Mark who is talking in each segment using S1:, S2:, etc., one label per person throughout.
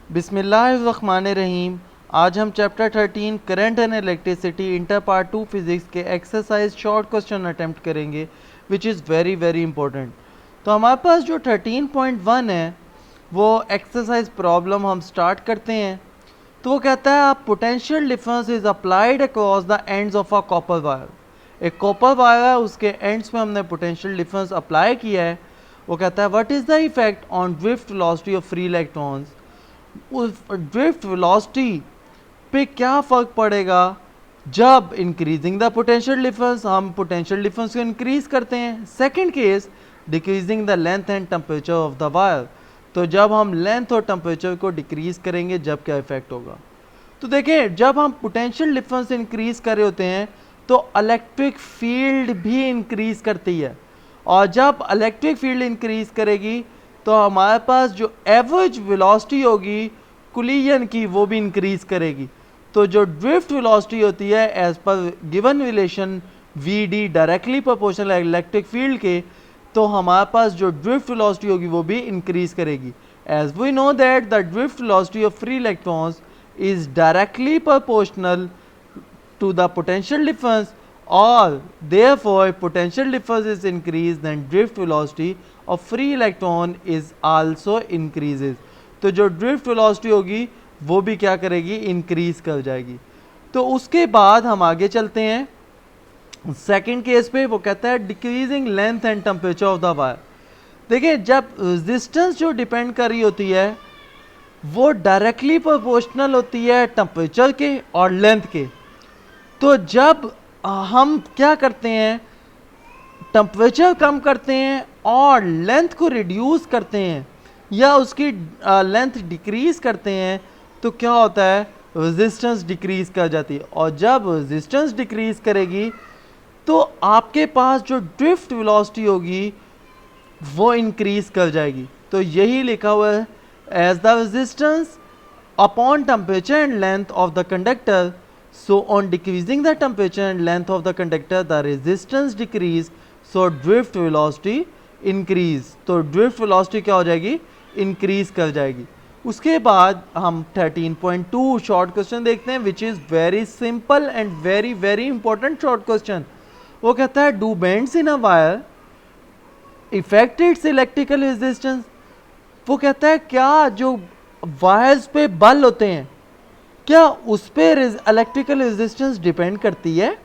S1: बिस्मिल्लाहिर्रहमानिर्रहीम। आज हम chapter 13 current and electricity inter part 2 physics के एक्सरसाइज शॉर्ट क्वेश्चन अटेम्प्ट करेंगे which is very very important. तो हमारे पास जो 13.1 है वो एक्सरसाइज प्रॉब्लम हम स्टार्ट करते हैं। तो वो कहता है आप potential difference is applied across the ends of a copper wire. एक कॉपर वायर है, उसके एंड्स में हमने पोटेंशियल डिफरेंस अप्लाई किया है। वो कहता है what is the effect on drift velocity of free electrons. उस ड्रिफ्ट वेलोसिटी पे क्या फ़र्क पड़ेगा जब इंक्रीजिंग द पोटेंशियल डिफरेंस, हम पोटेंशियल डिफरेंस को इंक्रीज करते हैं। Second case decreasing the length and temperature of the wire, तो जब हम लेंथ और टेम्परेचर को डिक्रीज करेंगे जब क्या इफेक्ट होगा। तो देखिए जब हम पोटेंशियल डिफरेंस इंक्रीज कर रहे होते हैं तो इलेक्ट्रिक फील्ड भी इंक्रीज करती है, और जब इलेक्ट्रिक फील्ड इंक्रीज करेगी तो हमारे पास जो एवरेज वेलोसिटी होगी कोलिजन की वो भी इंक्रीज करेगी। तो जो ड्रिफ्ट वेलोसिटी होती है एज पर given relation V D directly proportional electric field के, तो हमारे पास जो ड्रिफ्ट वेलोसिटी होगी वो भी इंक्रीज करेगी। As we know that the drift velocity of free electrons is directly proportional to the potential difference, or therefore potential difference is increased then drift velocity of free electron is also increases। तो जो drift velocity होगी वो भी क्या करेगी, increase कर जाएगी। तो उसके बाद हम आगे चलते हैं सेकंड केस पे। वो कहता है decreasing length and temperature of the wire. देखिए जब रेजिस्टेंस जो डिपेंड कर रही होती है वो डायरेक्टली प्रोपोर्शनल होती है टेम्परेचर के और लेंथ के। तो जब हम क्या करते हैं, टेम्परेचर कम करते हैं और लेंथ को रिड्यूस करते हैं या उसकी लेंथ डिक्रीज करते हैं, तो क्या होता है, रेजिस्टेंस डिक्रीज कर जाती है। और जब रेजिस्टेंस डिक्रीज करेगी तो आपके पास जो ड्रिफ्ट वेलोसिटी होगी वो इंक्रीज कर जाएगी। तो यही लिखा हुआ है as the resistance upon temperature and length of the conductor, so on decreasing the temperature and length of the conductor the resistance decrease, so drift velocity increase। तो drift velocity क्या हो जाएगी, increase कर जाएगी। उसके बाद हम 13.2 शॉर्ट क्वेश्चन देखते हैं which is very simple and very very important short question. वो कहता है do bends in a wire affect its electrical resistance. वो कहता है क्या जो वायर्स पे बल होते हैं क्या उस पे इलेक्ट्रिकल रेजिस्टेंस डिपेंड करती है।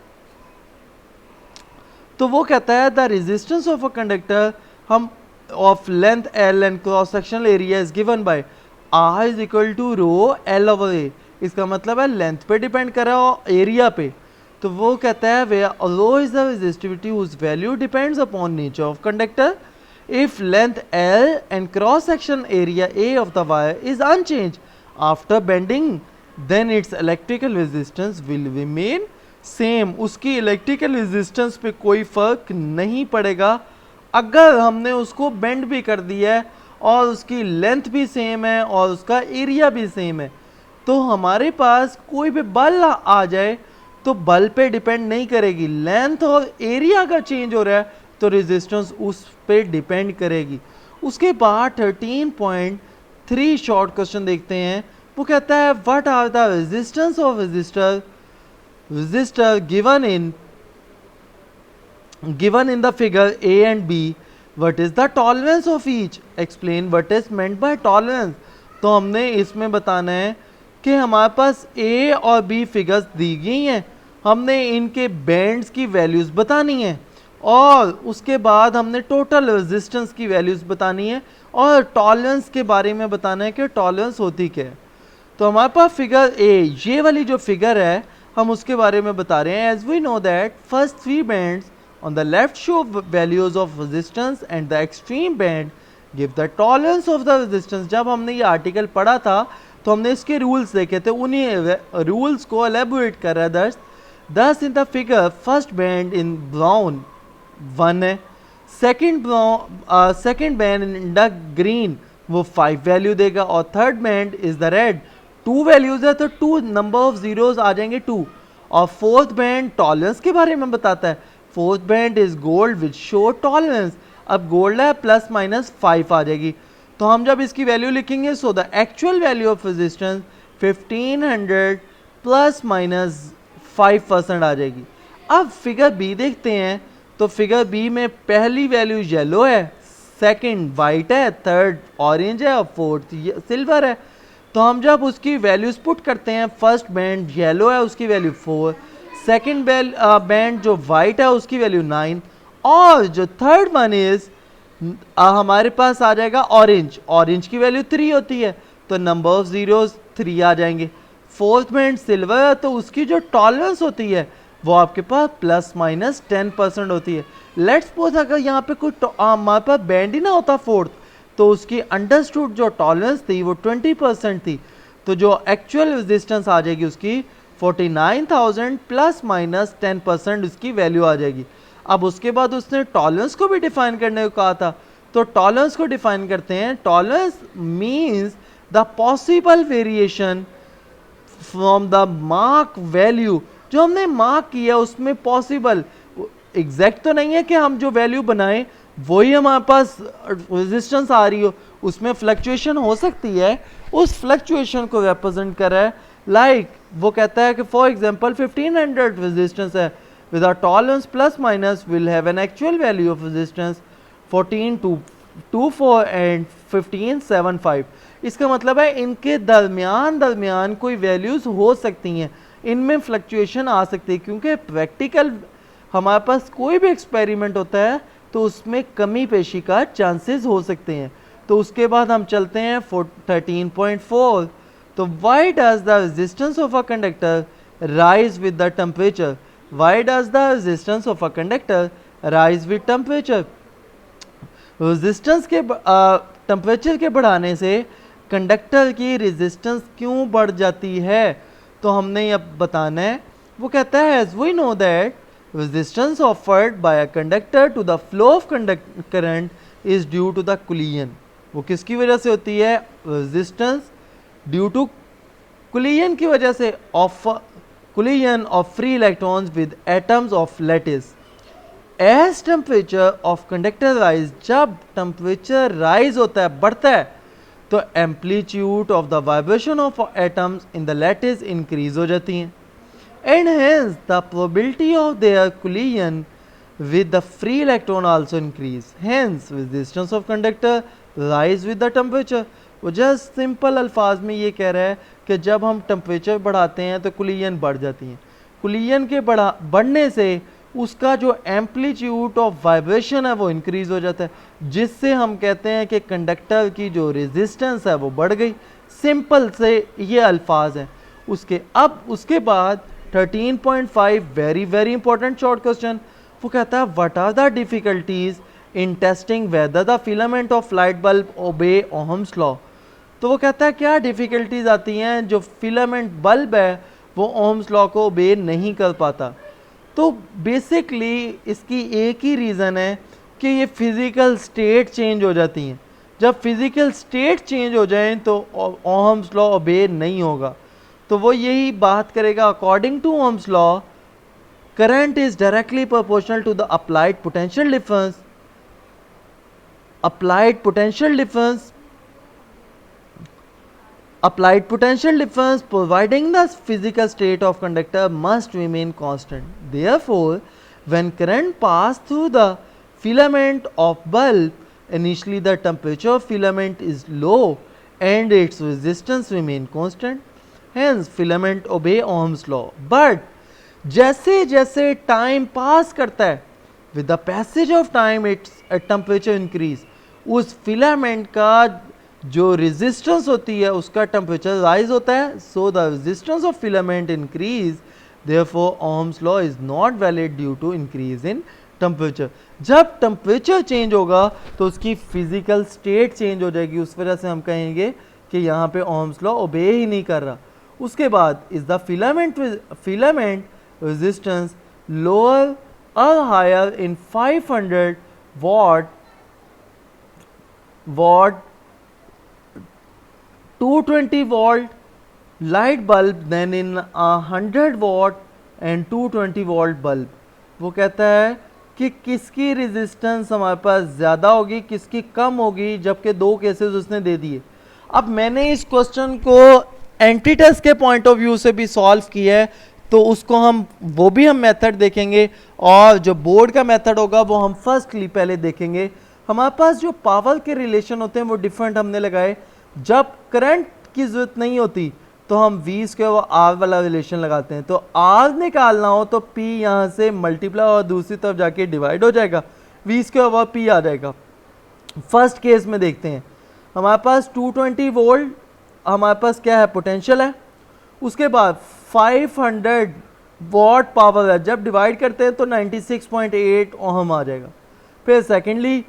S1: तो वो कहता है the resistance of a conductor हम of length L and cross sectional area is given by R is equal to rho L over A. इसका मतलब है लेंथ पे डिपेंड कर रहा हो एरिया पे। तो वो कहता है where rho is the resistivity whose value depends upon nature of conductor. If length L and cross section area A of the wire is unchanged after bending, then its electrical resistance will remain same। उसकी electrical resistance पे कोई फर्क नहीं पड़ेगा अगर हमने उसको bend भी कर दिया है और उसकी लेंथ भी सेम है और उसका एरिया भी सेम है। तो हमारे पास कोई भी बल आ जाए तो बल पे डिपेंड नहीं करेगी, लेंथ और एरिया का चेंज हो रहा है तो रेजिस्टेंस उस पे डिपेंड करेगी। उसके बाद 13.3 शॉर्ट क्वेश्चन देखते हैं। वो कहता है what are the resistance of resistor given in the figure A and B, what is the tolerance of each, explain what is meant by tolerance. तो हमने इसमें बताना है कि हमारे पास ए और बी फिगर्स दी गई हैं, हमने इनके बैंड्स की वैल्यूज बतानी है और उसके बाद हमने टोटल रेजिस्टेंस की वैल्यूज बतानी है और टॉलरेंस के बारे में बताना है कि टॉलरेंस होती क्या है। तो हमारे पास फिगर ए, ये वाली जो फिगर है हम उसके बारे में बता रहे हैं। As we know that first three bands on the left show values of resistance and the extreme band give the tolerance of the resistance. जब हमने ये आर्टिकल पढ़ा था तो हमने इसके रूल्स देखे थे, उन्हीं रूल्स को एलेबोरेट कर रहा है। दस इन the figure first band in brown 1 है, second band in the green वो 5 वैल्यू देगा और third band is the red 2 values है तो 2 नंबर ऑफ जीरोस आ जाएंगे 2। और फोर्थ बैंड टॉलरेंस के बारे में बताता है, fourth band is gold which show tolerance. अब गोल्ड है प्लस माइनस 5 आ जाएगी। तो हम जब इसकी वैल्यू लिखेंगे so the actual value of resistance 1500 plus minus 5% आ जाएगी। अब फिगर बी देखते हैं, तो फिगर बी में पहली वैल्यू येलो है, सेकंड वाइट है, थर्ड ऑरेंज है और फोर्थ सिल्वर है। तो हम जब उसकी वैल्यूज पुट करते हैं, फर्स्ट बैंड येलो है उसकी वैल्यू 4, सेकंड बैंड जो वाइट है उसकी वैल्यू 9 और जो थर्ड वन इज हमारे पास आ जाएगा ऑरेंज, ऑरेंज की वैल्यू 3 होती है तो नंबर ऑफ जीरोस 3 आ जाएंगे। फोर्थ बैंड सिल्वर है तो उसकी जो टॉलरेंस होती है वो आपके पास प्लस माइनस 10% होती है। लेट्स सपोज अगर यहाँ पे कोई हमारे पास बैंड ही ना होता फोर्थ, तो उसकी अंडरस्टूड जो टॉलरेंस थी वो 20% थी, तो जो एक्चुअल रेजिस्टेंस आ जाएगी उसकी 49,000 प्लस माइनस 10% उसकी वैल्यू आ जाएगी। अब उसके बाद उसने टॉलरेंस को भी डिफाइन करने को कहा था, तो टॉलरेंस को डिफाइन करते हैं। Tolerance means the possible variation from the mark value, जो हमने मार्क किया उसमें पॉसिबल, एग्जैक्ट तो नहीं है कि हम जो वैल्यू बनाएं वही हमारे पास रेजिस्टेंस आ रही हो, उसमें फ्लक्चुएशन हो सकती है, उस फ्लक्चुएशन को रिप्रेजेंट कर रहा है। लाइक वो कहता है कि फॉर एग्जांपल 1500 रेजिस्टेंस है with our tolerance plus minus will have an actual value of resistance 1424 and 1575। इसका मतलब है इनके दरमियान कोई वैल्यूज हो सकती हैं, इनमें फ्लक्चुएशन आ सकती है, क्योंकि प्रैक्टिकल हमारे पास कोई भी एक्सपेरिमेंट होता है तो उसमें कमी पेशी का चांसेस हो सकते हैं। तो उसके बाद हम चलते हैं 13.4। तो why does the resistance of a conductor rise with the temperature, why does the resistance of a conductor rise with temperature. Resistance के टेम्परेचर के बढ़ाने से कंडक्टर की रेजिस्टेंस क्यों बढ़ जाती है, तो हमने ये बताना है। वो कहता है as we know that resistance offered by a conductor to the flow of current is due to the collision। वो किसकी वजह से होती है, resistance due to collision की वजह से, of collision of free electrons with atoms of lattice। as temperature of conductor rise, जब temperature rise होता है, बढ़ता है, तो amplitude of the vibration of atoms in the lattice increase हो जाती हैं, and hence the probability of their collision with the free electron also increase, hence resistance of conductor rise with the temperature। वो just simple अल्फाज में ये कह रहा है कि जब हम टेम्परेचर बढ़ाते हैं तो कुलियन बढ़ जाती हैं, कुलियन के बढ़ने से उसका जो एम्पलीट्यूड ऑफ वाइब्रेशन है वो इंक्रीज हो जाता है, जिससे हम कहते हैं कि कंडक्टर की जो रेजिस्टेंस है वो बढ़ गई। सिंपल से ये अल्फाज हैं। उसके बाद 13.5 वेरी इंपॉर्टेंट शॉर्ट क्वेश्चन। वो कहता है what are the difficulties in testing whether the filament of light bulb obey Ohm's law. तो वो कहता है क्या डिफिकल्टीज आती हैं जो फिलामेंट बल्ब है वो ओहम्स लॉ को ओबे नहीं कर पाता। तो बेसिकली इसकी एक ही रीज़न है कि ये फिज़िकल स्टेट चेंज हो जाती हैं। जब फिज़िकल स्टेट चेंज हो जाए तो ओहम्स लॉ ओबे नहीं होगा। तो वो यही बात करेगा, according to Ohm's law current is directly proportional to the applied potential difference. applied potential difference providing the physical state of conductor must remain constant. Therefore, when current pass through the filament of bulb, initially the temperature of filament is low and its resistance remain constant. Hence, filament obey Ohm's law. But जैसे जैसे time pass करता है, with the passage of time its temperature increase, उस filament का जो resistance होती है उसका टेम्परेचर राइज होता है, so the resistance of filament increase, therefore Ohm's law is not valid due to increase in temperature. जब टेम्परेचर चेंज होगा तो उसकी फिजिकल स्टेट चेंज हो जाएगी, उस वजह से हम कहेंगे कि यहाँ पे ओहम्स लॉ ओबे ही नहीं कर रहा। उसके बाद is the filament resistance lower और higher in 500 watt 220 volt light bulb than in 100 watt and 220 volt bulb। वो कहता है कि किसकी रेजिस्टेंस हमारे पास ज़्यादा होगी, किसकी कम होगी, जबकि दो केसेस उसने दे दिए। अब मैंने इस क्वेश्चन को एंटी टेस्ट के पॉइंट ऑफ व्यू से भी सॉल्व किया है, तो उसको वो भी हम मेथड देखेंगे, और जो बोर्ड का मेथड होगा वो हम फर्स्टली पहले देखेंगे। हमारे पास जो पावर के रिलेशन होते हैं वो डिफरेंट हमने लगाए। जब करंट की ज़रूरत नहीं होती तो हम V स्क्वायर और R वाला रिलेशन लगाते हैं। तो R निकालना हो तो P यहाँ से मल्टीप्लाई और दूसरी तरफ जाके डिवाइड हो जाएगा, V स्क्वायर और P आ जाएगा। फर्स्ट केस में देखते हैं, हमारे पास 220 वोल्ट हमारे पास क्या है, पोटेंशियल है। उसके बाद 500 वॉट पावर है, जब डिवाइड करते हैं तो 96.8 ओहम आ जाएगा। फिर secondly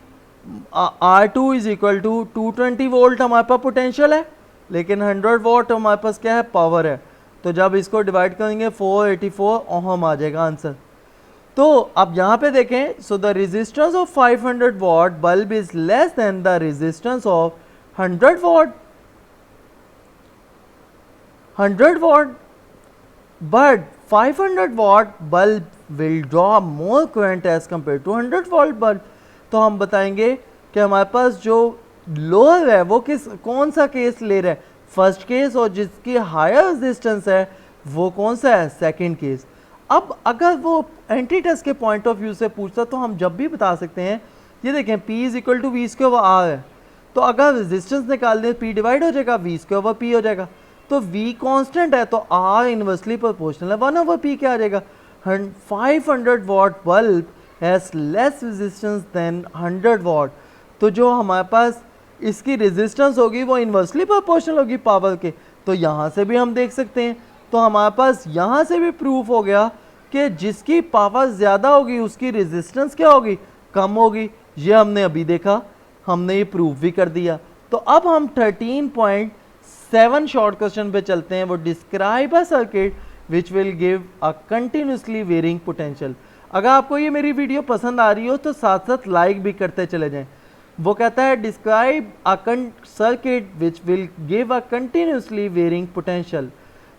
S1: R2 is equal to 220 volt हमारे पास पोटेंशियल है, लेकिन 100 वॉट हमारे पास क्या है, पावर है। तो जब इसको डिवाइड करेंगे 484 ओहम आ जाएगा आंसर। तो अब यहाँ पे देखें, सो the resistance of 500 watt bulb is less than the resistance of 100 what 100 watt, but 500 watt bulb will draw more current as compared to 100 volt bulb। तो हम बताएंगे कि हमारे पास जो लोअर है वो कौन सा केस ले रहा है, फर्स्ट केस, और जिसकी हायर रेजिस्टेंस है वो कौन सा है, सेकंड केस। अब अगर वो एंटी टेस्ट के पॉइंट ऑफ व्यू से पूछता तो हम जब भी बता सकते हैं, ये देखें P is equal to V square R है, तो अगर रेजिस्टेंस निकाल दें P डिवाइड हो जाएगा, वी स्क्वायर P हो जाएगा। तो V कांस्टेंट है तो R इनवर्सली प्रोपोर्शनल है, 1/P क्या आ जाएगा। 500 watt bulb has less resistance than 100 watt, तो जो हमारे पास इसकी रेजिस्टेंस होगी वो इनवर्सली प्रोपोर्शनल होगी पावर के। तो यहाँ से भी हम देख सकते हैं, तो हमारे पास यहाँ से भी प्रूफ हो गया कि जिसकी पावर ज़्यादा होगी उसकी रेजिस्टेंस क्या होगी, कम होगी। ये हमने अभी देखा, हमने ये प्रूफ भी कर दिया। तो अब हम 13.7 शॉर्ट क्वेश्चन पे चलते हैं। वो describe a circuit which will give a continuously varying potential. अगर आपको ये मेरी वीडियो पसंद आ रही हो तो साथ साथ लाइक भी करते चले जाएं। वो कहता है describe a circuit which will give a continuously varying potential.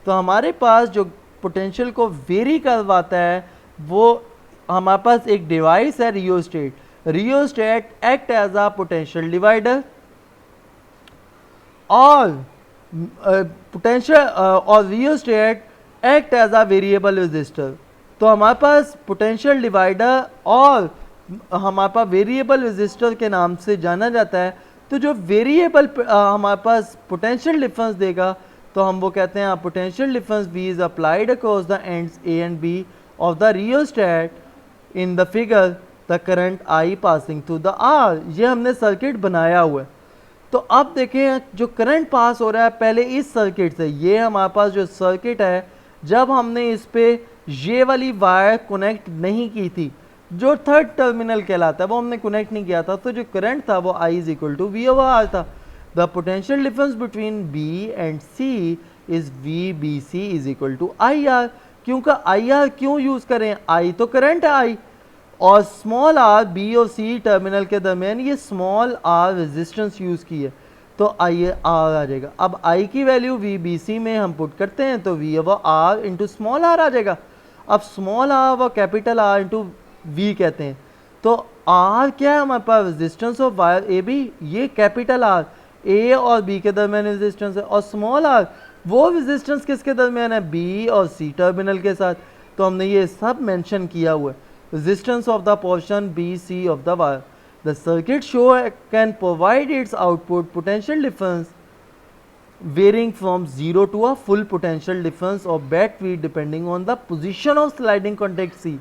S1: तो हमारे पास जो पोटेंशियल को वेरी करवाता है वो हमारे पास एक डिवाइस है, rheostat. Rheostat act as a potential divider और पोटेंशियल और rheostat act as a variable resistor. तो हमारे पास पोटेंशियल डिवाइडर और हमारे पास वेरिएबल रेजिस्टर के नाम से जाना जाता है। तो जो वेरिएबल हमारे पास पोटेंशियल डिफरेंस देगा तो हम वो कहते हैं potential difference V is applied across the ends A and B of the rheostat in the figure the current I passing through the R। ये हमने सर्किट बनाया हुआ है। तो अब देखें जो करंट पास हो रहा है पहले इस सर्किट से, ये हमारे पास जो सर्किट है जब हमने इस पे ये वाली वायर कनेक्ट नहीं की थी, जो थर्ड टर्मिनल कहलाता है वो हमने कनेक्ट नहीं किया था, तो जो करंट था वो I is equal to V over R था। The potential difference between B and C is VBC is equal to IR। क्योंकि IR क्यों यूज करें, I तो करंट है I, और स्मॉल r B और C टर्मिनल के दरमियान ये स्मॉल r रेजिस्टेंस यूज की है, तो I R आ जाएगा। अब I की वैल्यू VBC में हम पुट करते हैं तो V over R into small r आ जाएगा। अब स्मॉल r व कैपिटल R इंटू V कहते हैं, तो R क्या है हमारे पास, रेजिस्टेंस ऑफ वायर AB, ये कैपिटल R A और B के दरमियान रेजिस्टेंस है, और स्मॉल r वो रेजिस्टेंस किसके दरमियान है, B और C टर्मिनल के साथ। तो हमने ये सब मेंशन किया हुआ है, resistance of the portion BC of the wire. The circuit show can provide its output potential difference varying from 0 to a full potential difference of bat V depending on the position of sliding contact C।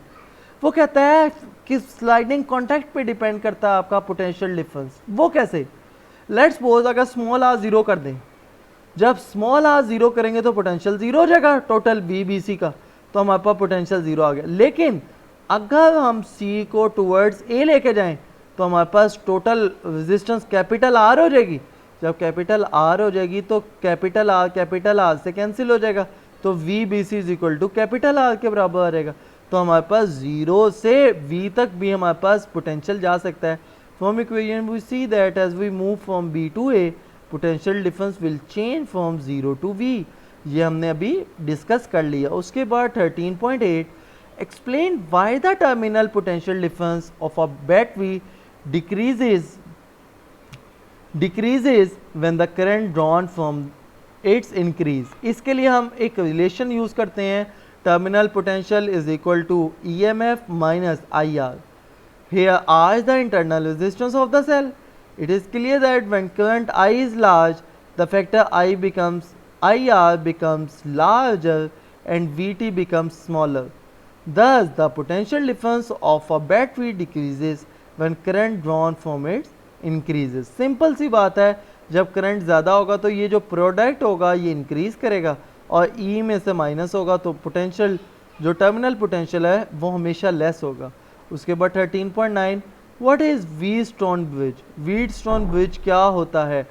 S1: वो कहता है कि sliding contact पे depend करता है आपका potential difference. वो कैसे, लेट्स सपोज अगर स्मॉल r जीरो कर दें, जब स्मॉल r जीरो करेंगे तो पोटेंशियल जीरो हो जाएगा टोटल VBC का, तो हमारे पास पोटेंशियल जीरो आ गया। लेकिन अगर हम C को टुवर्ड्स A लेके जाएं तो हमारे पास टोटल रेजिस्टेंस कैपिटल R हो जाएगी। जब कैपिटल R हो जाएगी तो कैपिटल R से कैंसिल हो जाएगा, तो VBC is equal to capital R के बराबर आ जाएगा। तो हमारे पास 0 से V तक भी हमारे पास पोटेंशियल जा सकता है। From equation we see that as we move from B to A potential difference will change from 0 to V। ये हमने अभी डिस्कस कर लिया। उसके बाद 13.8 explain why the terminal potential difference of a battery decreases when the current drawn from its increase. इसके लिए हम एक रिलेशन यूज करते हैं, terminal potential is equal to EMF minus IR. Here R is the internal resistance of the cell. It is clear that when current I is large, the factor IR becomes larger and VT becomes smaller. Thus, the potential difference of a battery decreases when current drawn from it increases. Simple सी बात है, जब current ज़्यादा होगा तो ये जो product होगा ये इंक्रीज करेगा और E में से माइनस होगा तो पोटेंशियल जो टर्मिनल पोटेंशियल है वो हमेशा लेस होगा. उसके बाद 13.9 what is Wheatstone bridge. Wheatstone bridge क्या होता है,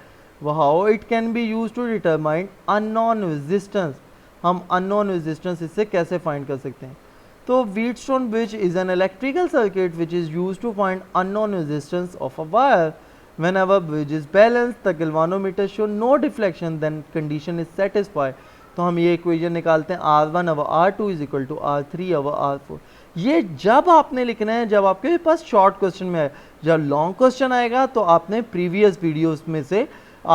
S1: how it can be use to determine unknown resistance. हम अननोन रेजिस्टेंस इससे कैसे फाइंड कर सकते हैं. तो Wheatstone bridge is an electrical circuit which is use to find unknown resistance of a wire. Whenever bridge is balanced, the galvanometer show no deflection, then condition is satisfied. तो हम ये equation निकालते हैं R1 over R2 is equal to R3 over R4. ये जब आपने लिखना है जब आपके पास शॉर्ट क्वेश्चन में है. जब लॉन्ग क्वेश्चन आएगा तो आपने प्रीवियस वीडियोस में से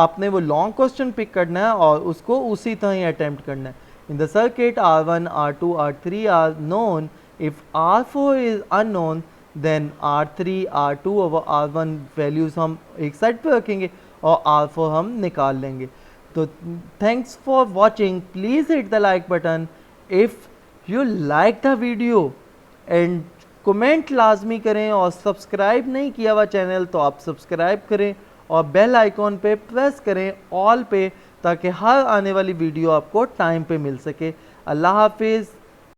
S1: आपने वो लॉन्ग क्वेश्चन पिक करना है और उसको उसी तरह ही अटेम्प्ट करना है. In the circuit R1, R2, R3 are known. If R4 is unknown then R3, R2 और R1 वैल्यूज़ हम एक साइड पे रखेंगे और R4 हम निकाल लेंगे. तो thanks for watching. Please hit the like button if you like the video and comment लाजमी करें और सब्सक्राइब नहीं किया हुआ चैनल तो आप सब्सक्राइब करें और बेल आइकॉन पे प्रेस करें ऑल पे ताकि हर आने वाली वीडियो आपको टाइम पे मिल सके. अल्लाह हाफिज़.